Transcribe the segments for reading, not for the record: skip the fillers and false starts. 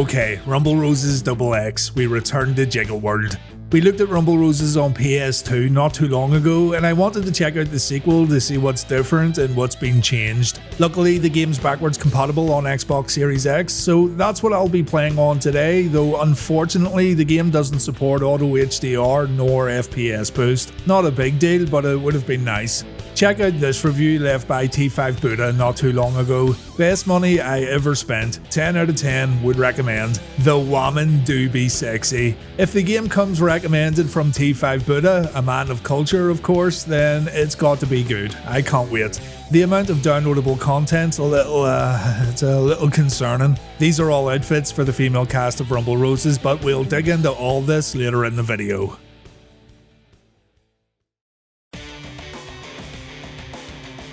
Okay, Rumble Roses XX, we returned to Jiggle World. We looked at Rumble Roses on PS2 not too long ago, and I wanted to check out the sequel to see what's different and what's been changed. Luckily, the game's backwards compatible on Xbox Series X, so that's what I'll be playing on today, though unfortunately the game doesn't support auto HDR nor FPS boost. Not a big deal, but it would have been nice. Check out this review left by T5 Buddha not too long ago. Best money I ever spent, 10 out of 10, would recommend. The women do be sexy. If the game comes recommended from T5 Buddha, a man of culture of course, then it's got to be good. I can't wait. The amount of downloadable content's it's a little concerning. These are all outfits for the female cast of Rumble Roses, but we'll dig into all this later in the video.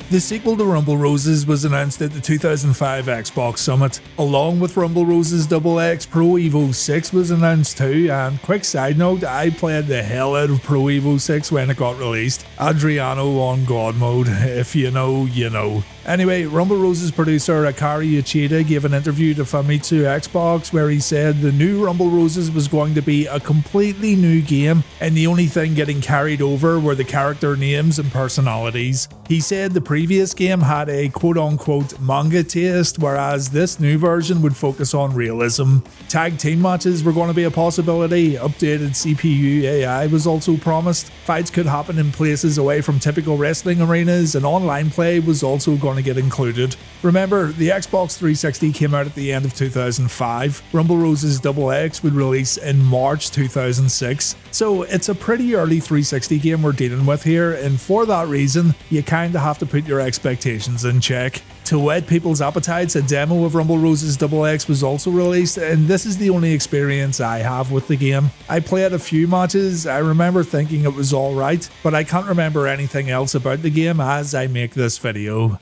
The sequel to Rumble Roses was announced at the 2005 Xbox Summit. Along with Rumble Roses XX, Pro Evo 6 was announced too, and quick side note, I played the hell out of Pro Evo 6 when it got released. Adriano on God mode, if you know, you know. Anyway, Rumble Roses producer Akari Yoshida gave an interview to Famitsu Xbox where he said the new Rumble Roses was going to be a completely new game, and the only thing getting carried over were the character names and personalities. He said the previous game had a quote-unquote manga taste, whereas this new version would focus on realism. Tag team matches were going to be a possibility, updated CPU AI was also promised, fights could happen in places away from typical wrestling arenas, and online play was also going to get included. Remember, the Xbox 360 came out at the end of 2005, Rumble Roses XX would release in March 2006, so it's a pretty early 360 game we're dealing with here, and for that reason, you kinda have to put your expectations in check. To whet people's appetites, a demo of Rumble Roses XX was also released, and this is the only experience I have with the game. I played a few matches, I remember thinking it was alright, but I can't remember anything else about the game as I make this video.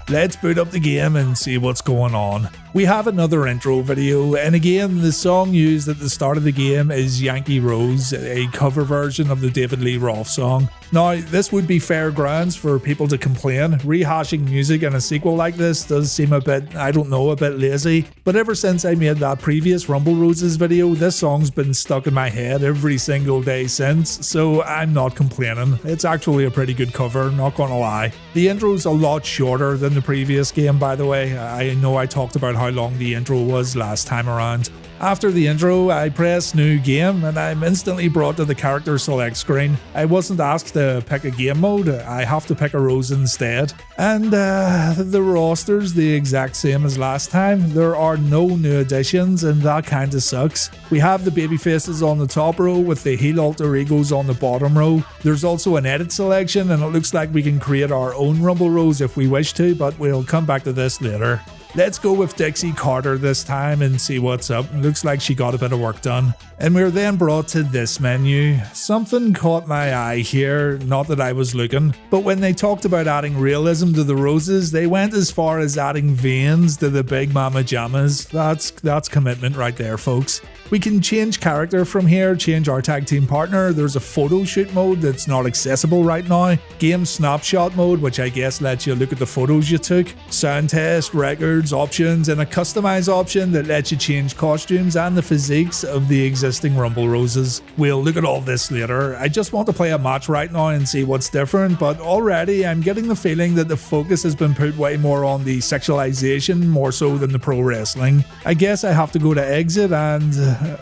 Let's boot up the game and see what's going on. We have another intro video, and again the song used at the start of the game is Yankee Rose, a cover version of the David Lee Roth song. Now this would be fair grounds for people to complain, rehashing music in a sequel like this does seem a bit, a bit lazy, but ever since I made that previous Rumble Roses video, this song's been stuck in my head every single day since, so I'm not complaining. It's actually a pretty good cover, not gonna lie. The intro's a lot shorter than the previous game, by the way. I know I talked about how long the intro was last time around. After the intro, I press new game and I'm instantly brought to the character select screen. I wasn't asked to pick a game mode, I have to pick a rose instead. And the roster's the exact same as last time. There are no new additions and that kinda sucks. We have the baby faces on the top row with the heel alter egos on the bottom row. There's also an edit selection and it looks like we can create our own Rumble Rose if we wish to, but we'll come back to this later. Let's go with Dixie Carter this time and see what's up. Looks like she got a bit of work done. And we're then brought to this menu. Something caught my eye here, not that I was looking, but when they talked about adding realism to the roses, they went as far as adding veins to the Big Mama Jammas. That's commitment right there, folks. We can change character from here, change our tag team partner. There's a photo shoot mode that's not accessible right now. Game snapshot mode, which I guess lets you look at the photos you took. Sound test, records, options, and a customize option that lets you change costumes and the physiques of the existing Rumble Roses. We'll look at all this later. I just want to play a match right now and see what's different, but already I'm getting the feeling that the focus has been put way more on the sexualization more so than the pro wrestling. I guess I have to go to exit and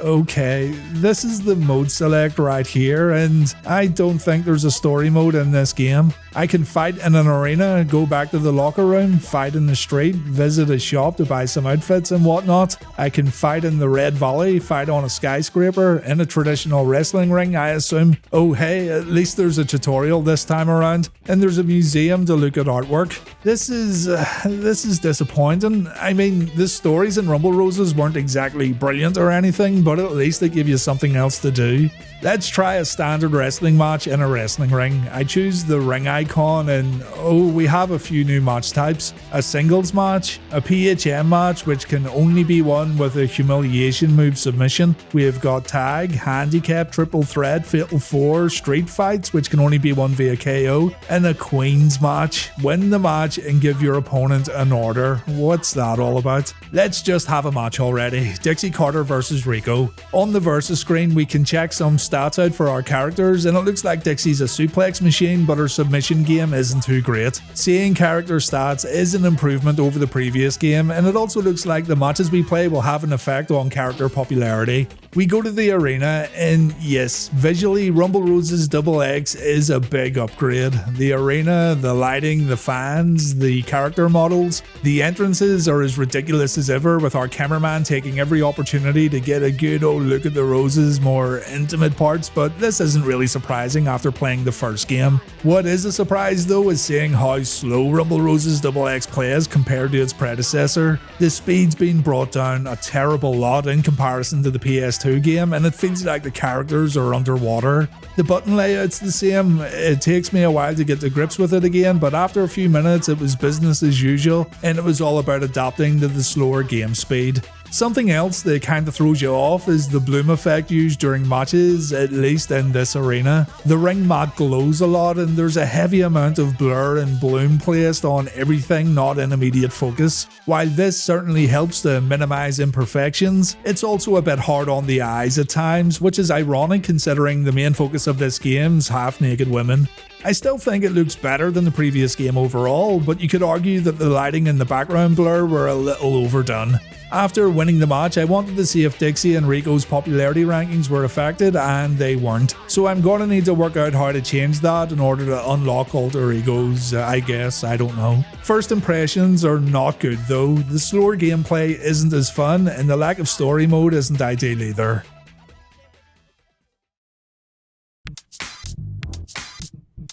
okay, this is the mode select right here, and I don't think there's a story mode in this game. I can fight in an arena, go back to the locker room, fight in the street, visit a shop to buy some outfits and whatnot. I can fight in the Red Valley, fight on a skyscraper, in a traditional wrestling ring, I assume. Oh hey, at least there's a tutorial this time around, and there's a museum to look at artwork. This is disappointing. I mean, the stories in Rumble Roses weren't exactly brilliant or anything, but at least they give you something else to do. Let's try a standard wrestling match in a wrestling ring. I choose the ring icon and we have a few new match types. A singles match, a PHM match which can only be won with a humiliation move submission. We have got tag, handicap, triple threat, fatal 4, street fights which can only be won via KO, and a queens match. Win the match and give your opponent an order. What's that all about? Let's just have a match already. Dixie Carter versus Reiko. On the versus screen we can check some stats out for our characters, and it looks like Dixie's a suplex machine, but her submission game isn't too great. Seeing character stats is an improvement over the previous game, and it also looks like the matches we play will have an effect on character popularity. We go to the arena, and yes, visually Rumble Roses XX is a big upgrade. The arena, the lighting, the fans, the character models, the entrances are as ridiculous as ever, with our cameraman taking every opportunity to get a good old look at the Roses' more intimate parts, but this isn't really surprising after playing the first game. What is a surprise though is seeing how slow Rumble Roses XX plays compared to its predecessor. The speed's been brought down a terrible lot in comparison to the PS2 game, and it feels like the characters are underwater. The button layout's the same. It takes me a while to get to grips with it again, but after a few minutes it was business as usual, and it was all about adapting to the slower game speed. Something else that kinda throws you off is the bloom effect used during matches, at least in this arena. The ring mat glows a lot, and there's a heavy amount of blur and bloom placed on everything not in immediate focus. While this certainly helps to minimize imperfections, it's also a bit hard on the eyes at times, which is ironic considering the main focus of this game's half-naked women. I still think it looks better than the previous game overall, but you could argue that the lighting and the background blur were a little overdone. After winning the match, I wanted to see if Dixie and Reiko's popularity rankings were affected, and they weren't. So I'm gonna need to work out how to change that in order to unlock alter egos, I guess, I don't know. First impressions are not good though. The slower gameplay isn't as fun, and the lack of story mode isn't ideal either.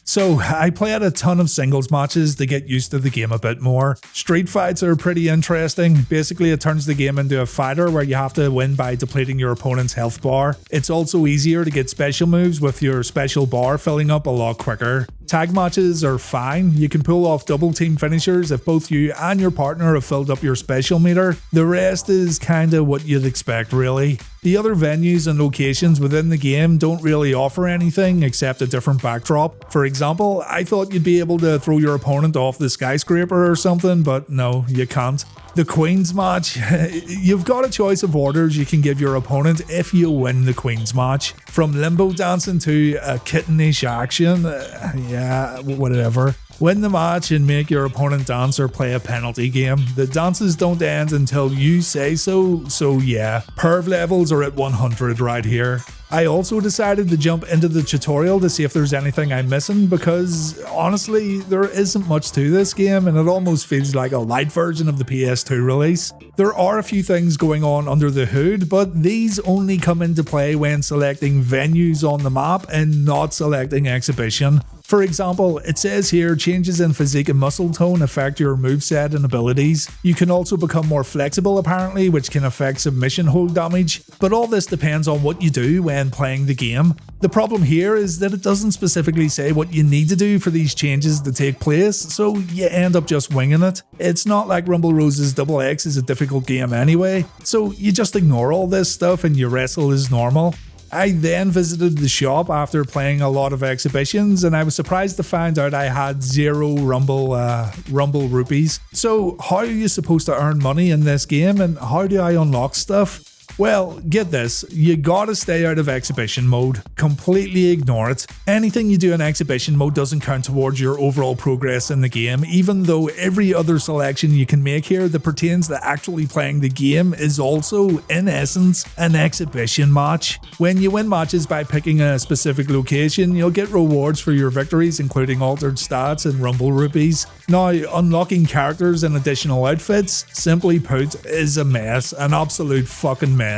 So, I played a ton of singles matches to get used to the game a bit more. Street fights are pretty interesting. Basically, it turns the game into a fighter where you have to win by depleting your opponent's health bar. It's also easier to get special moves with your special bar filling up a lot quicker. Tag matches are fine. You can pull off double team finishers if both you and your partner have filled up your special meter. The rest is kinda what you'd expect really. The other venues and locations within the game don't really offer anything except a different backdrop. For example, I thought you'd be able to throw your opponent off the skyscraper or something, but no, you can't. The Queen's match, you've got a choice of orders you can give your opponent if you win the Queen's match. From limbo dancing to a kittenish action, yeah, whatever. Win the match and make your opponent dance or play a penalty game. The dances don't end until you say so yeah, perv levels are at 100 right here. I also decided to jump into the tutorial to see if there's anything I'm missing, because honestly there isn't much to this game and it almost feels like a light version of the PS2 release. There are a few things going on under the hood, but these only come into play when selecting venues on the map and not selecting exhibition. For example, it says here changes in physique and muscle tone affect your moveset and abilities. You can also become more flexible apparently, which can affect submission hold damage, but all this depends on what you do when playing the game. The problem here is that it doesn't specifically say what you need to do for these changes to take place, so you end up just winging it. It's not like Rumble Roses XX is a difficult game anyway, so you just ignore all this stuff and you wrestle as normal. I then visited the shop after playing a lot of exhibitions, and I was surprised to find out I had 0 Rumble rupees. So how are you supposed to earn money in this game, and how do I unlock stuff? Well, get this, you gotta stay out of exhibition mode. Completely ignore it. Anything you do in exhibition mode doesn't count towards your overall progress in the game, even though every other selection you can make here that pertains to actually playing the game is also, in essence, an exhibition match. When you win matches by picking a specific location, you'll get rewards for your victories, including altered stats and Rumble rupees. Now, unlocking characters and additional outfits, simply put, is a mess, an absolute fucking mess.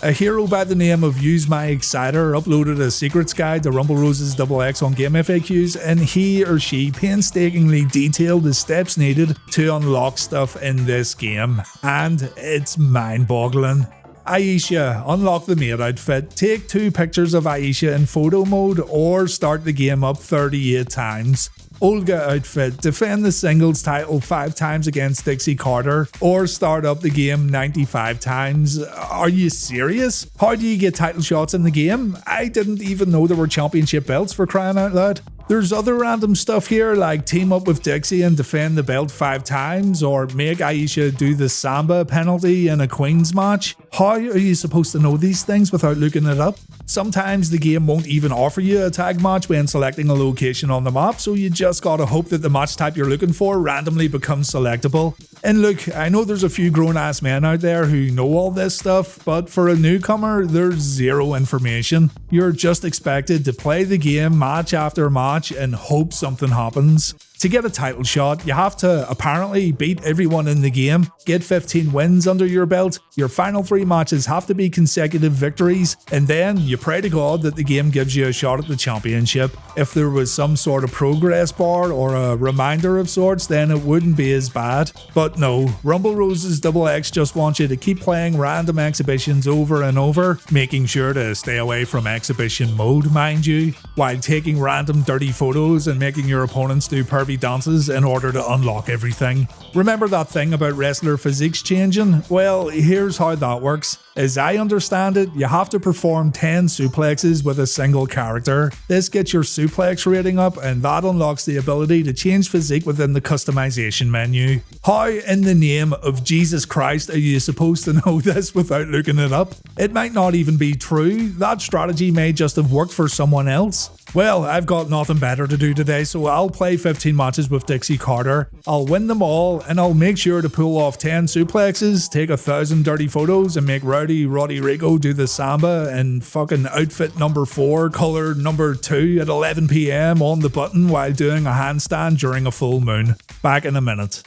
A hero by the name of Use My Exciter uploaded a secrets guide to Rumble Roses XX on Game FAQs, and he or she painstakingly detailed the steps needed to unlock stuff in this game, and it's mind-boggling. Aisha, unlock the maid outfit, take 2 pictures of Aisha in photo mode, or start the game up 38 times. Olga outfit, defend the singles title 5 times against Dixie Carter, or start up the game 95 times. Are you serious? How do you get title shots in the game? I didn't even know there were championship belts, for crying out loud. There's other random stuff here like team up with Dixie and defend the belt 5 times, or make Aisha do the Samba penalty in a Queen's match. How are you supposed to know these things without looking it up? Sometimes the game won't even offer you a tag match when selecting a location on the map, so you just gotta hope that the match type you're looking for randomly becomes selectable. And look, I know there's a few grown-ass men out there who know all this stuff, but for a newcomer, there's zero information. You're just expected to play the game match after match and hope something happens. To get a title shot, you have to apparently beat everyone in the game, get 15 wins under your belt, your final 3 matches have to be consecutive victories, and then you pray to God that the game gives you a shot at the championship. If there was some sort of progress bar or a reminder of sorts, then it wouldn't be as bad. But no, Rumble Roses XX just want you to keep playing random exhibitions over and over, making sure to stay away from exhibition mode, mind you, while taking random dirty photos and making your opponents do pervy dances in order to unlock everything. Remember that thing about wrestler physiques changing? Well, here's how that works. As I understand it, you have to perform 10 suplexes with a single character. This gets your suplex rating up, and that unlocks the ability to change physique within the customization menu. How in the name of Jesus Christ are you supposed to know this without looking it up? It might not even be true. That strategy may just have worked for someone else. Well, I've got nothing better to do today, so I'll play 15 matches with Dixie Carter. I'll win them all, and I'll make sure to pull off 10 suplexes, take 1,000 dirty photos, and make Roddy Reiko do the Samba and fucking outfit number 4, color number 2 at 11 PM on the button while doing a handstand during a full moon. Back in a minute.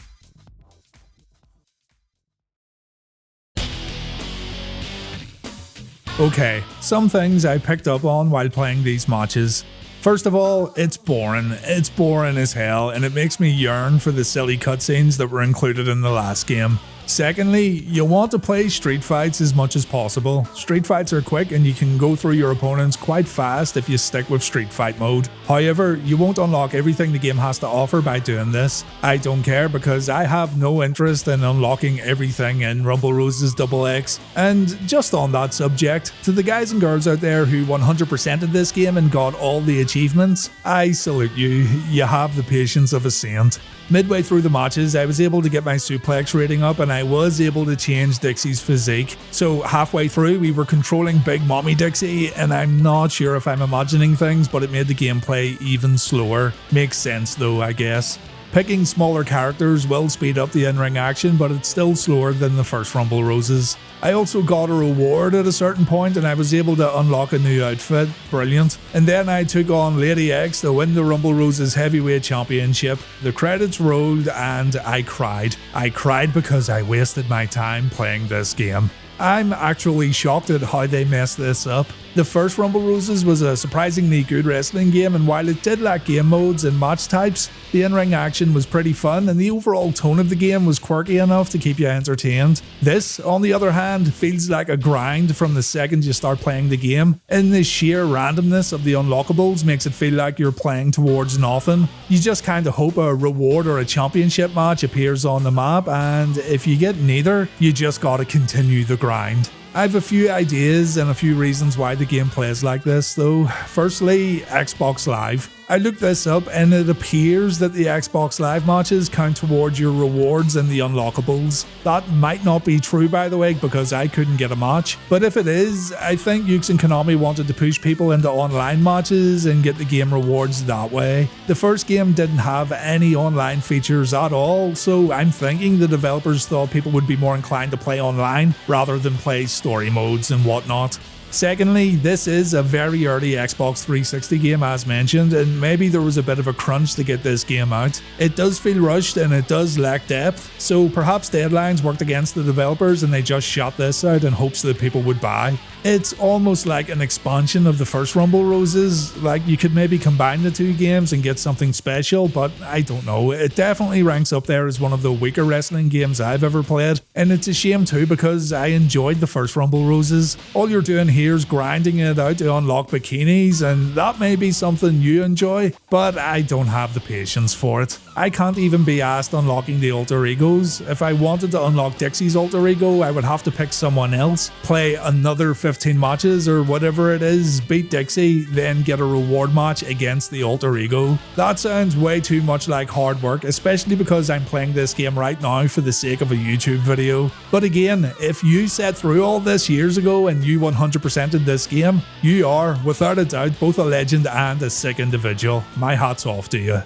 Okay, some things I picked up on while playing these matches. First of all, it's boring. It's boring as hell, and it makes me yearn for the silly cutscenes that were included in the last game. Secondly, you want to play street fights as much as possible. Street fights are quick and you can go through your opponents quite fast if you stick with street fight mode. However, you won't unlock everything the game has to offer by doing this. I don't care because I have no interest in unlocking everything in Rumble Roses XX. And just on that subject, to the guys and girls out there who 100%ed this game and got all the achievements, I salute you. You have the patience of a saint. Midway through the matches, I was able to get my suplex rating up and I was able to change Dixie's physique. So halfway through, we were controlling Big Mommy Dixie, and I'm not sure if I'm imagining things, but it made the gameplay even slower. Makes sense though, I guess. Picking smaller characters will speed up the in-ring action, but it's still slower than the first Rumble Roses. I also got a reward at a certain point and I was able to unlock a new outfit. Brilliant. And then I took on Lady X to win the Rumble Roses Heavyweight Championship. The credits rolled and I cried. I cried because I wasted my time playing this game. I'm actually shocked at how they messed this up. The first Rumble Roses was a surprisingly good wrestling game, and while it did lack game modes and match types, the in-ring action was pretty fun and the overall tone of the game was quirky enough to keep you entertained. This, on the other hand, feels like a grind from the second you start playing the game, and the sheer randomness of the unlockables makes it feel like you're playing towards nothing. You just kinda hope a reward or a championship match appears on the map, and if you get neither, you just gotta continue the grind. I have a few ideas and a few reasons why the game plays like this though. Firstly, Xbox Live. I looked this up and it appears that the Xbox Live matches count towards your rewards and the unlockables. That might not be true by the way because I couldn't get a match, but if it is, I think Yuke's and Konami wanted to push people into online matches and get the game rewards that way. The first game didn't have any online features at all, so I'm thinking the developers thought people would be more inclined to play online rather than play story modes and whatnot. Secondly, this is a very early Xbox 360 game as mentioned, and maybe there was a bit of a crunch to get this game out. It does feel rushed and it does lack depth, so perhaps deadlines worked against the developers and they just shot this out in hopes that people would buy. It's almost like an expansion of the first Rumble Roses. Like, you could maybe combine the two games and get something special, but I don't know. It definitely ranks up there as one of the weaker wrestling games I've ever played, and it's a shame too because I enjoyed the first Rumble Roses. All you're doing here is grinding it out to unlock bikinis, and that may be something you enjoy, but I don't have the patience for it. I can't even be asked unlocking the alter egos. If I wanted to unlock Dixie's alter ego, I would have to pick someone else, play another 15 matches or whatever it is, beat Dixie, then get a reward match against the alter ego. That sounds way too much like hard work, especially because I'm playing this game right now for the sake of a YouTube video. But again, if you sat through all this years ago and you 100%ed this game, you are, without a doubt, both a legend and a sick individual. My hat's off to you.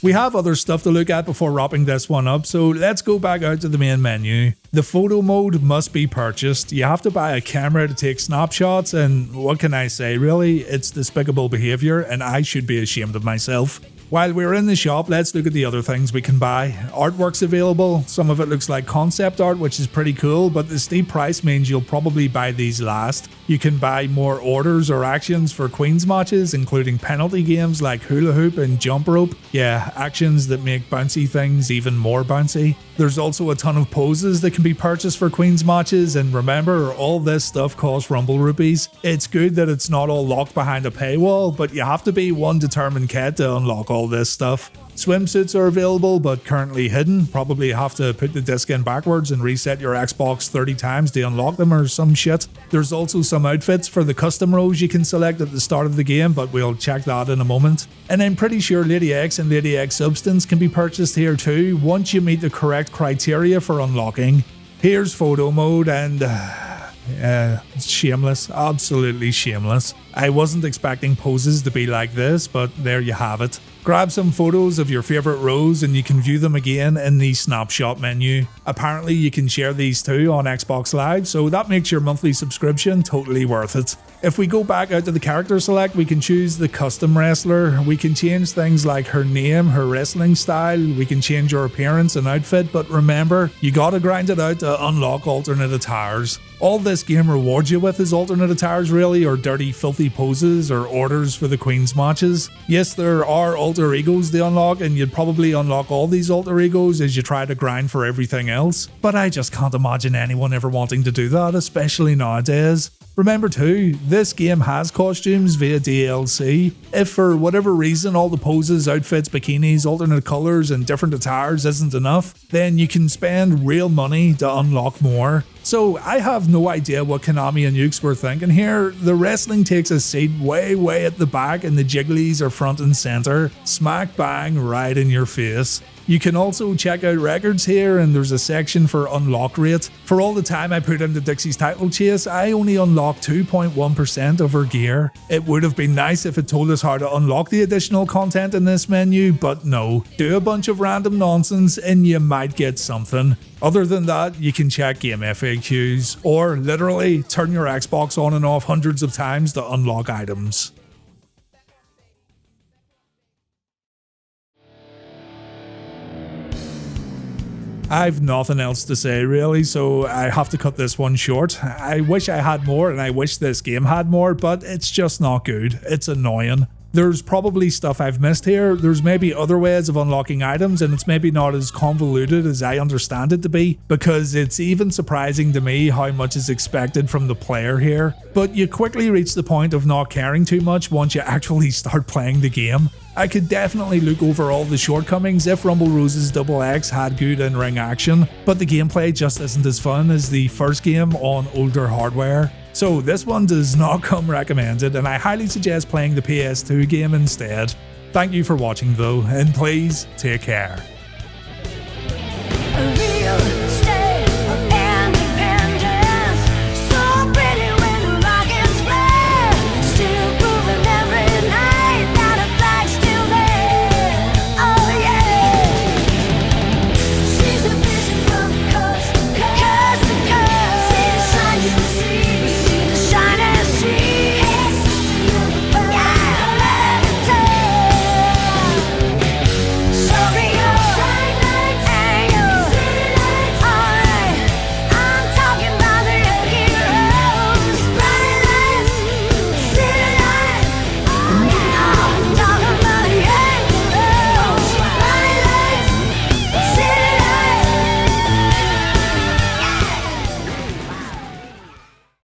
We have other stuff to look at before wrapping this one up, so let's go back out to the main menu. The photo mode must be purchased. You have to buy a camera to take snapshots, and what can I say really? It's despicable behaviour and I should be ashamed of myself. While we're in the shop, let's look at the other things we can buy. Artwork's available. Some of it looks like concept art, which is pretty cool, but the steep price means you'll probably buy these last. You can buy more orders or actions for Queen's matches, including penalty games like hula hoop and jump rope. Yeah, actions that make bouncy things even more bouncy. There's also a ton of poses that can be purchased for Queen's matches, and remember, all this stuff costs Rumble rupees. It's good that it's not all locked behind a paywall, but you have to be one determined kid to unlock all this stuff. Swimsuits are available but currently hidden. Probably have to put the disc in backwards and reset your Xbox 30 times to unlock them or some shit. There's also some outfits for the custom roles you can select at the start of the game, but we'll check that in a moment. And I'm pretty sure Lady X and Lady X Substance can be purchased here too, once you meet the correct criteria for unlocking. Here's photo mode and it's shameless, absolutely shameless. I wasn't expecting poses to be like this, but there you have it. Grab some photos of your favourite rows and you can view them again in the snapshot menu. Apparently you can share these too on Xbox Live, so that makes your monthly subscription totally worth it. If we go back out to the character select, we can choose the custom wrestler. We can change things like her name, her wrestling style, we can change her appearance and outfit, but remember, you gotta grind it out to unlock alternate attires. All this game rewards you with is alternate attires really, or dirty filthy poses or orders for the Queen's matches. Yes, there are alter egos to unlock, and you'd probably unlock all these alter egos as you try to grind for everything else, but I just can't imagine anyone ever wanting to do that, especially nowadays. Remember too, this game has costumes via DLC. If for whatever reason all the poses, outfits, bikinis, alternate colours and different attires isn't enough, then you can spend real money to unlock more. So I have no idea what Konami and Ukes were thinking here. The wrestling takes a seat way at the back and the jigglies are front and centre, smack bang right in your face. You can also check out records here, and there's a section for unlock rate. For all the time I put into Dixie's title chase, I only unlocked 2.1% of her gear. It would have been nice if it told us how to unlock the additional content in this menu, but no. Do a bunch of random nonsense and you might get something. Other than that, you can check game FAQs, or literally turn your Xbox on and off hundreds of times to unlock items. I've nothing else to say really, so I have to cut this one short. I wish I had more and I wish this game had more, but it's just not good. It's annoying. There's probably stuff I've missed here. There's maybe other ways of unlocking items, and it's maybe not as convoluted as I understand it to be, because it's even surprising to me how much is expected from the player here. But you quickly reach the point of not caring too much once you actually start playing the game. I could definitely look over all the shortcomings if Rumble Roses XX had good in-ring action, but the gameplay just isn't as fun as the first game on older hardware. So this one does not come recommended, and I highly suggest playing the PS2 game instead. Thank you for watching though, and please take care.